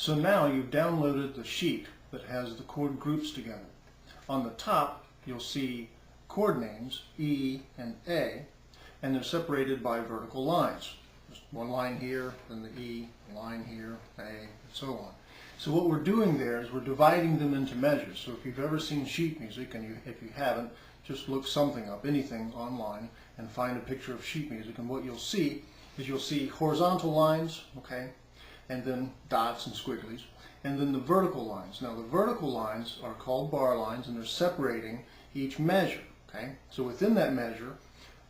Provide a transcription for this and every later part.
So now you've downloaded the sheet that has the chord groups together. On the top you'll see chord names, E and A, and they're separated by vertical lines. Just one line here, then the E, a line here, A, and so on. So what we're doing there is we're dividing them into measures. So if you've ever seen sheet music, and if you haven't, just look something up, anything online, and find a picture of sheet music, and what you'll see is you'll see horizontal lines, okay, and then dots and squigglies, and then the vertical lines. Now the vertical lines are called bar lines, and they're separating each measure, okay? So within that measure,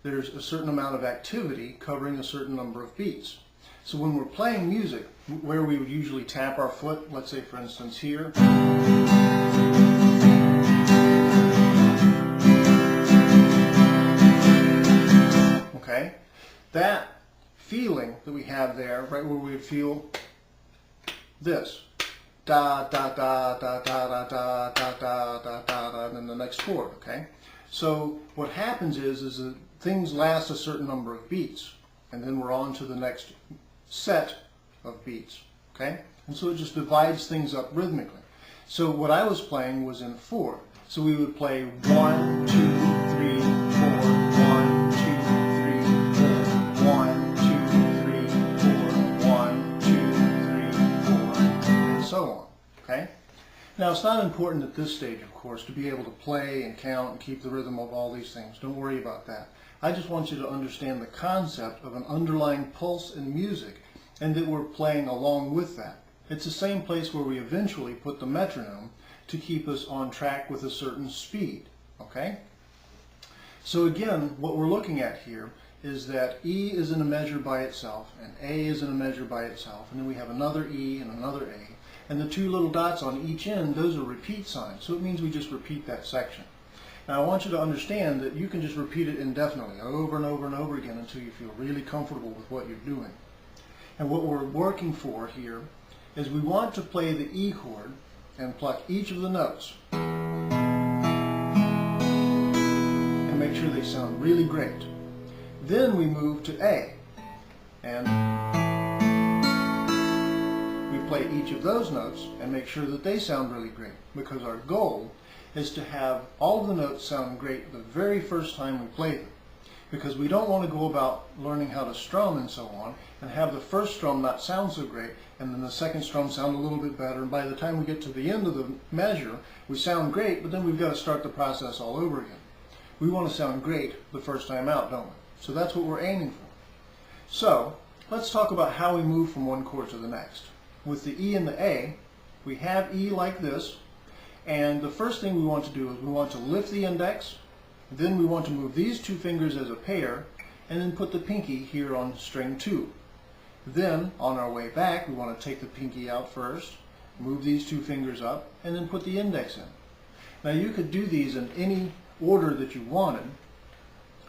there's a certain amount of activity covering a certain number of beats. So when we're playing music, where we would usually tap our foot, let's say for instance here, okay, that feeling that we have there, right where we would feel this, da da da da da da da da da da da, and then the next chord, okay? So what happens is that things last a certain number of beats, and then we're on to the next set of beats, okay? And so it just divides things up rhythmically. So what I was playing was in 4. So we would play 1, 2, 3, 4, 1, 2, 3, 4, 1, 2, 3, 4, 1, 2, 3, 4, and so on, okay? Now it's not important at this stage, of course, to be able to play and count and keep the rhythm of all these things. Don't worry about that. I just want you to understand the concept of an underlying pulse in music, and that we're playing along with that. It's the same place where we eventually put the metronome to keep us on track with a certain speed, okay? So again, what we're looking at here is that E is in a measure by itself, and A is in a measure by itself, and then we have another E and another A, and the two little dots on each end, those are repeat signs, so it means we just repeat that section. Now I want you to understand that you can just repeat it indefinitely, over and over and over again, until you feel really comfortable with what you're doing. And what we're working for here is we want to play the E chord and pluck each of the notes and make sure they sound really great. Then we move to A, and we play each of those notes and make sure that they sound really great, because our goal is to have all of the notes sound great the very first time we play them, because we don't want to go about learning how to strum and so on and have the first strum not sound so great and then the second strum sound a little bit better, and by the time we get to the end of the measure we sound great, but then we've got to start the process all over again. We want to sound great the first time out, don't we? So that's what we're aiming for. So let's talk about how we move from one chord to the next. With the E and the A, we have E like this, and the first thing we want to do is we want to lift the index, then we want to move these two fingers as a pair, and then put the pinky here on string 2. Then, on our way back, we want to take the pinky out first, move these two fingers up, and then put the index in. Now you could do these in any order that you wanted.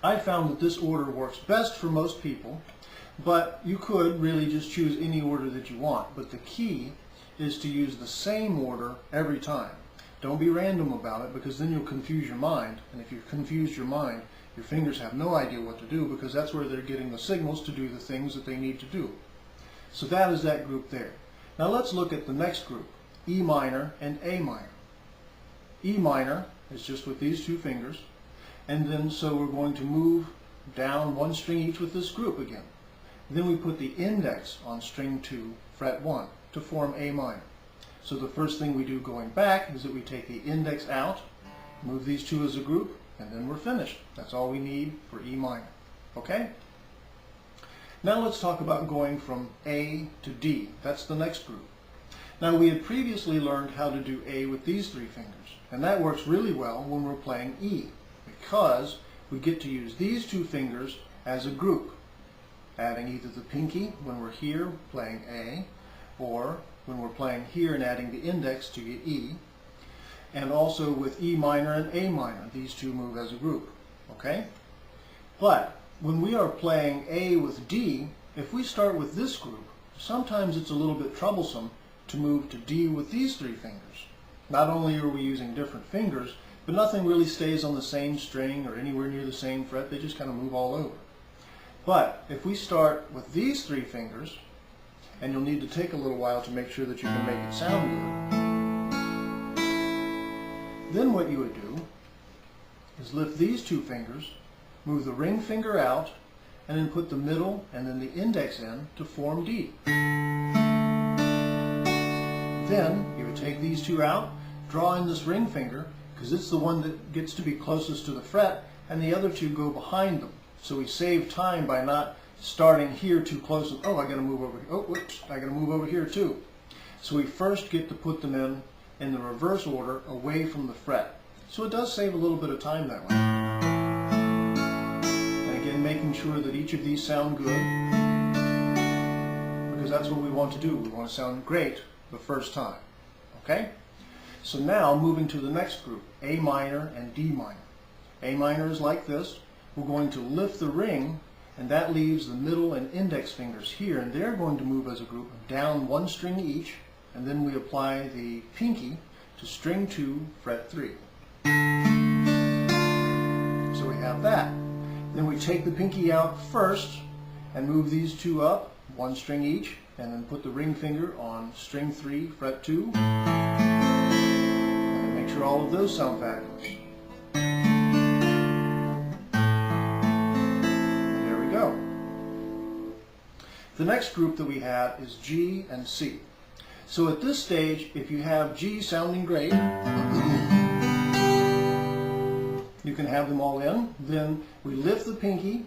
I found that this order works best for most people, but you could really just choose any order that you want. But the key is to use the same order every time. Don't be random about it, because then you'll confuse your mind, and if you've confused your mind, your fingers have no idea what to do, because that's where they're getting the signals to do the things that they need to do. So that is that group there. Now let's look at the next group, E minor and A minor. E minor is just with these two fingers, and then so we're going to move down one string each with this group again. Then we put the index on string 2, fret 1, to form A minor. So the first thing we do going back is that we take the index out, move these two as a group, and then we're finished. That's all we need for E minor. Okay? Now let's talk about going from A to D. That's the next group. Now we had previously learned how to do A with these three fingers, and that works really well when we're playing E, because we get to use these two fingers as a group, adding either the pinky when we're here playing A, or when we're playing here and adding the index to get E, and also with E minor and A minor, these two move as a group, okay? But when we are playing A with D, if we start with this group, sometimes it's a little bit troublesome to move to D with these three fingers. Not only are we using different fingers, but nothing really stays on the same string or anywhere near the same fret, they just kind of move all over. But if we start with these three fingers, and you'll need to take a little while to make sure that you can make it sound good. Then what you would do is lift these two fingers, move the ring finger out, and then put the middle and then the index in to form D. Then you would take these two out, draw in this ring finger, because it's the one that gets to be closest to the fret, and the other two go behind them. So we save time by not starting here too close and, oh, I gotta move over here. Oh, whoops, I gotta move over here too. So we first get to put them in the reverse order away from the fret. So it does save a little bit of time that way. And again, making sure that each of these sound good, because that's what we want to do. We want to sound great the first time. Okay? So now moving to the next group, A minor and D minor. A minor is like this. We're going to lift the ring, and that leaves the middle and index fingers here, and they're going to move as a group down one string each, and then we apply the pinky to string 2, fret 3. So we have that. Then we take the pinky out first and move these two up, one string each, and then put the ring finger on string 3, fret 2, and make sure all of those sound fabulous. And there we go. The next group that we have is G and C. So at this stage, if you have G sounding great, you can have them all in. Then we lift the pinky,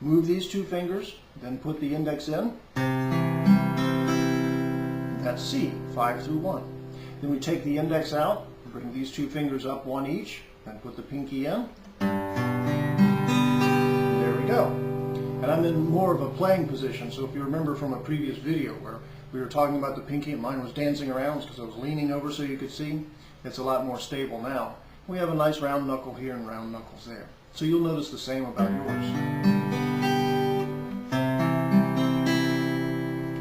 move these two fingers, then put the index in. That's C, 5 through 1. Then we take the index out, bring these two fingers up one each, and put the pinky in. And there we go. And I'm in more of a playing position, so if you remember from a previous video where we were talking about the pinky and mine was dancing around because I was leaning over so you could see, it's a lot more stable now. We have a nice round knuckle here and round knuckles there. So you'll notice the same about yours.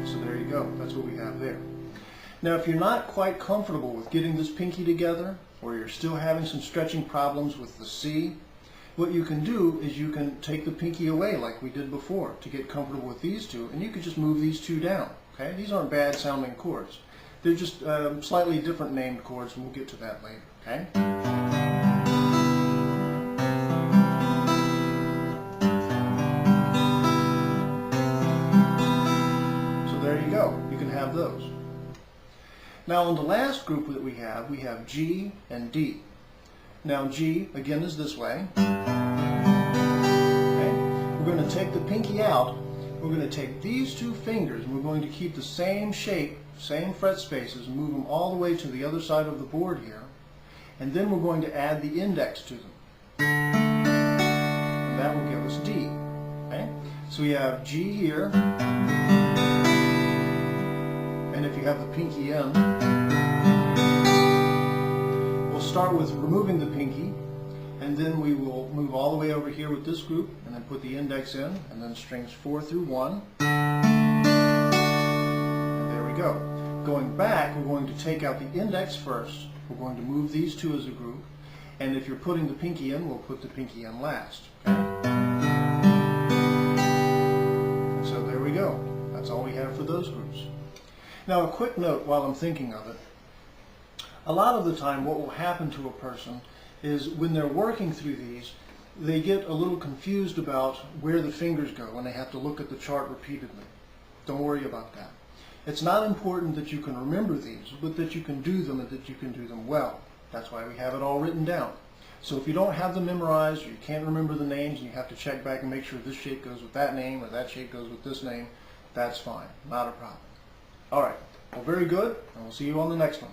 So there you go. That's what we have there. Now if you're not quite comfortable with getting this pinky together, or you're still having some stretching problems with the C, what you can do is you can take the pinky away like we did before to get comfortable with these two, and you can just move these two down. Okay? These aren't bad sounding chords. They're just slightly different named chords, and we'll get to that later. Okay? So there you go. You can have those. Now in the last group that we have G and D. Now G, again, is this way. Okay? We're going to take the pinky out. We're going to take these two fingers and we're going to keep the same shape, same fret spaces, and move them all the way to the other side of the board here. And then we're going to add the index to them. And that will give us D. Okay? So we have G here. And if you have the pinky in, we'll start with removing the pinky, and then we will move all the way over here with this group, and then put the index in, and then strings 4 through 1. And there we go. Going back, we're going to take out the index first. We're going to move these two as a group, and if you're putting the pinky in, we'll put the pinky in last. Okay? And so there we go. That's all we have for those groups. Now a quick note while I'm thinking of it. A lot of the time what will happen to a person is when they're working through these, they get a little confused about where the fingers go and they have to look at the chart repeatedly. Don't worry about that. It's not important that you can remember these, but that you can do them and that you can do them well. That's why we have it all written down. So if you don't have them memorized or you can't remember the names and you have to check back and make sure this shape goes with that name or that shape goes with this name, that's fine. Not a problem. All right. Well, very good, and we'll see you on the next one.